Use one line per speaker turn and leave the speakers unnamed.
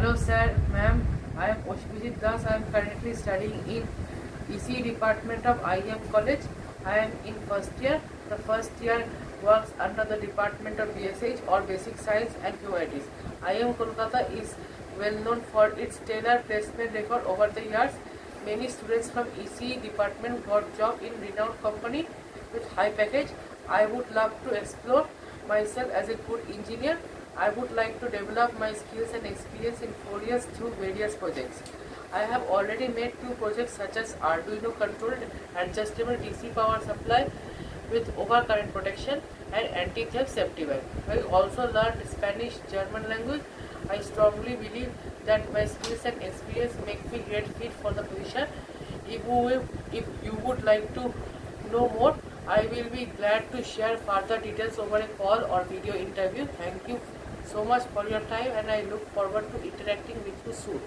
Hello sir, ma'am. I am Oshpijit Das. I am currently studying in EC department of IM College. I am in first year. The first year works under the department of BSH or Basic Science and Humanities. IM Kolkata is well known for its stellar placement record over the years. Many students from EC department got job in renowned company with high package. I would love to explore myself as a good engineer. I would like to develop my skills and experience in 4 years through various projects. I have already made 2 projects such as Arduino controlled adjustable DC power supply with overcurrent protection and anti-theft safety wire. I also learned Spanish, German language. I strongly believe that my skills and experience make me great fit for the position. If you would like to know more, I will be glad to share further details over a call or video interview. Thank you so much for your time and I look forward to interacting with you soon.